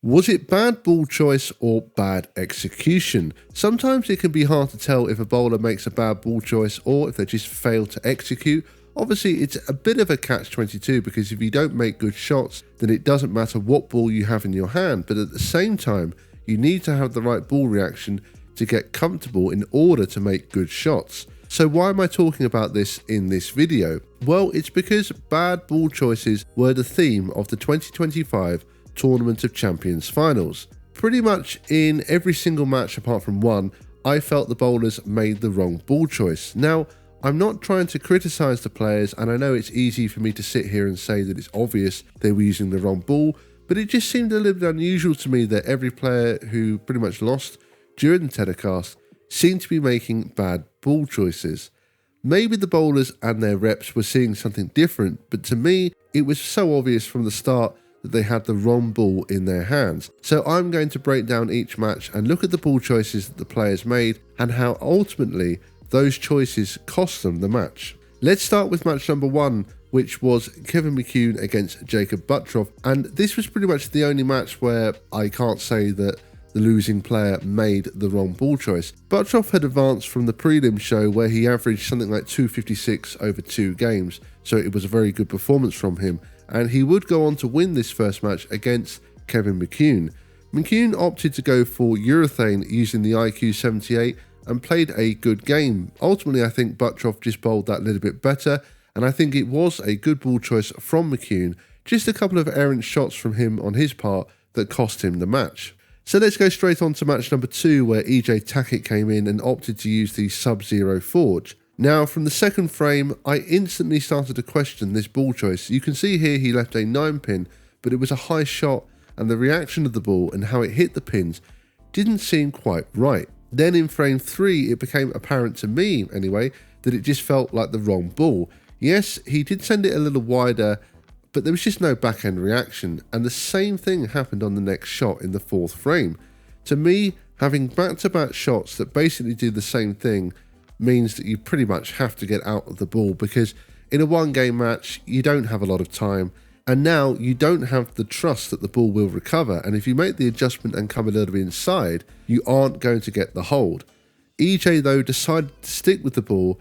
Was it bad ball choice or bad execution? Sometimes it can be hard to tell if a bowler makes a bad ball choice or if they just fail to execute. Obviously, it's a bit of a catch-22 because if you don't make good shots, then it doesn't matter what ball you have in your hand. But at the same time, you need to have the right ball reaction to get comfortable in order to make good shots. So why am I talking about this in this video? Well, it's because bad ball choices were the theme of the 2025 Tournament of Champions finals. Pretty much in every single match apart from one, I felt the bowlers made the wrong ball choice. Now, I'm not trying to criticise the players, and I know it's easy for me to sit here and say that it's obvious they were using the wrong ball, but it just seemed a little bit unusual to me that every player who pretty much lost during the telecast seemed to be making bad ball choices. Maybe the bowlers and their reps were seeing something different, but to me, it was so obvious from the start that they had the wrong ball in their hands. So I'm going to break down each match and look at the ball choices that the players made and how ultimately those choices cost them the match. Let's start with match number 1, which was Kevin McCune against Jacob Buttroff, and this was pretty much the only match where I can't say that the losing player made the wrong ball choice. Buttroff had advanced from the prelim show where he averaged something like 256 over 2 games, so it was a very good performance from him, and he would go on to win this first match against Kevin McCune. McCune opted to go for urethane using the IQ 78 and played a good game. Ultimately, I think Buttroff just bowled that little bit better, and I think it was a good ball choice from McCune, just a couple of errant shots from him on his part that cost him the match. So let's go straight on to match number 2, where EJ Tackett came in and opted to use the Sub-Zero Forge. Now, from the second frame, I instantly started to question this ball choice. You can see here he left a 9-pin, but it was a high shot, and the reaction of the ball and how it hit the pins didn't seem quite right. Then in frame 3, it became apparent to me, anyway, that it just felt like the wrong ball. Yes, he did send it a little wider, but there was just no backhand reaction, and the same thing happened on the next shot in the 4th frame. To me, having back-to-back shots that basically do the same thing means that you pretty much have to get out of the ball, because in a one-game match, you don't have a lot of time, and now you don't have the trust that the ball will recover, and if you make the adjustment and come a little bit inside, you aren't going to get the hold. EJ, though, decided to stick with the ball,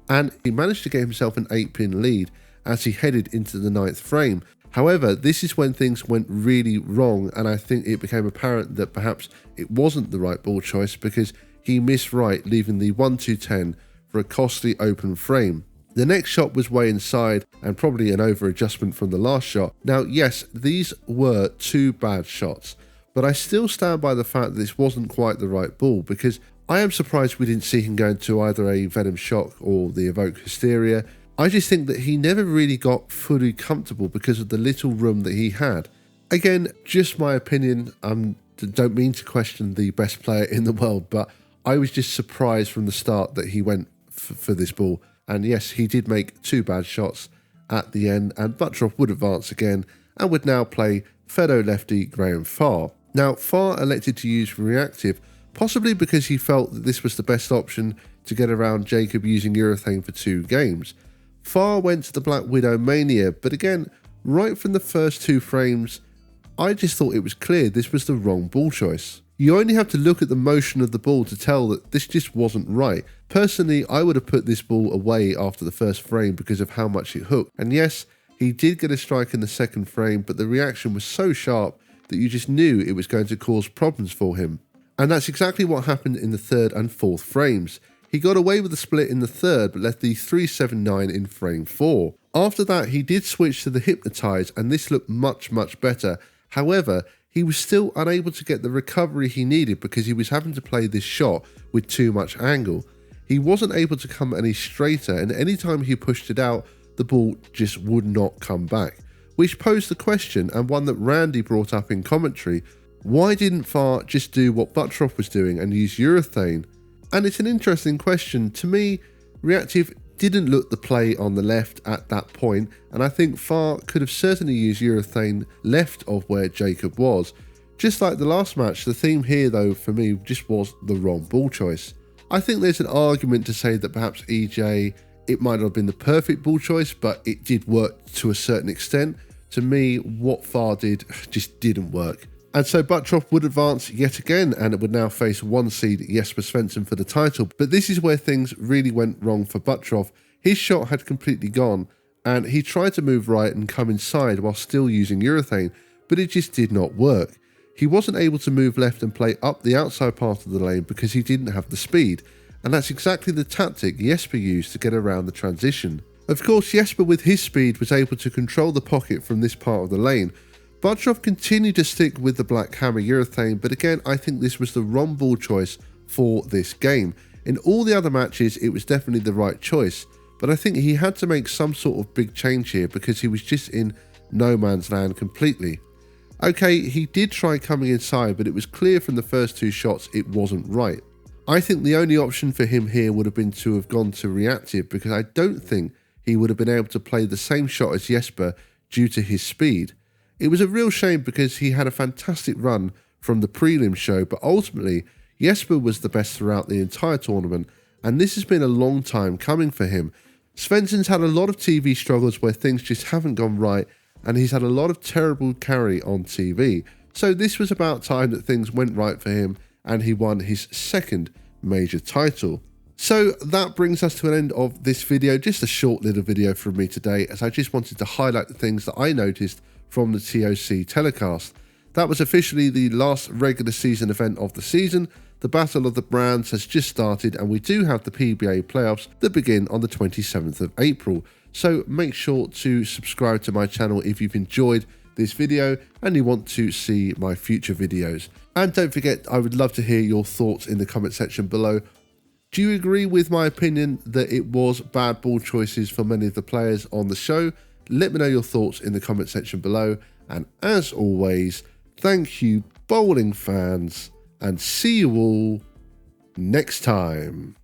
and he managed to get himself an 8-pin lead as he headed into the 9th frame. However, this is when things went really wrong, and I think it became apparent that perhaps it wasn't the right ball choice because he missed right, leaving the 1-2-10 for a costly open frame. The next shot was way inside and probably an over adjustment from the last shot. Now, yes, these were 2 bad shots, but I still stand by the fact that this wasn't quite the right ball, because I am surprised we didn't see him go into either a Venom Shock or the Evoke Hysteria. I just think that he never really got fully comfortable because of the little room that he had. Again, just my opinion. Don't mean to question the best player in the world, but I was just surprised from the start that he went for this ball. And yes, he did make 2 bad shots at the end, and Buttroff would advance again and would now play fellow lefty Graham Farr. Now, Farr elected to use reactive, possibly because he felt that this was the best option to get around Jacob using urethane for 2 games. Farr went to the Black Widow Mania, but again, right from the first 2 frames, I just thought it was clear this was the wrong ball choice. You only have to look at the motion of the ball to tell that this just wasn't right. Personally, I would have put this ball away after the first frame because of how much it hooked. And yes, he did get a strike in the 2nd frame, but the reaction was so sharp that you just knew it was going to cause problems for him. And that's exactly what happened in the 3rd and 4th frames. He got away with the split in the 3rd, but left the 3-7-9 in frame 4. After that, he did switch to the Hypnotise, and this looked much, much better. However, he was still unable to get the recovery he needed because he was having to play this shot with too much angle. He wasn't able to come any straighter, and anytime he pushed it out, the ball just would not come back. Which posed the question, and one that Randy brought up in commentary: why didn't Farr just do what Buttroff was doing and use urethane? And it's an interesting question. To me, reactive didn't look the play on the left at that point, and I think Farr could have certainly used urethane left of where Jacob was. Just like the last match, the theme here though for me just was the wrong ball choice. I think there's an argument to say that perhaps EJ, it might not have been the perfect ball choice, but it did work to a certain extent. To me, what Farr did just didn't work. And so Buttroff would advance yet again, and it would now face 1 seed Jesper Svensson for the title. But this is where things really went wrong for Buttroff. His shot had completely gone, and he tried to move right and come inside while still using urethane, but it just did not work. He wasn't able to move left and play up the outside part of the lane because he didn't have the speed, and that's exactly the tactic Jesper used to get around the transition. Of course, Jesper with his speed was able to control the pocket from this part of the lane. Buttroff continued to stick with the black hammer urethane, but again I think this was the wrong ball choice for this game. In all the other matches it was definitely the right choice, but I think he had to make some sort of big change here because he was just in no man's land completely. Okay, he did try coming inside, but it was clear from the first 2 shots it wasn't right. I think the only option for him here would have been to have gone to reactive, because I don't think he would have been able to play the same shot as Jesper due to his speed. It was a real shame because he had a fantastic run from the prelim show, but ultimately Jesper was the best throughout the entire tournament, and this has been a long time coming for him. Svensson's had a lot of TV struggles where things just haven't gone right, and he's had a lot of terrible carry on TV. So this was about time that things went right for him, and he won his 2nd major title. So that brings us to an end of this video, just a short little video from me today, as I just wanted to highlight the things that I noticed from the TOC telecast. That was officially the last regular season event of the season. The Battle of the Brands has just started, and we do have the PBA playoffs that begin on the 27th of April. So make sure to subscribe to my channel if you've enjoyed this video and you want to see my future videos. And don't forget, I would love to hear your thoughts in the comment section below. Do you agree with my opinion that it was bad ball choices for many of the players on the show? Let me know your thoughts in the comment section below. And as always, thank you bowling fans, and see you all next time.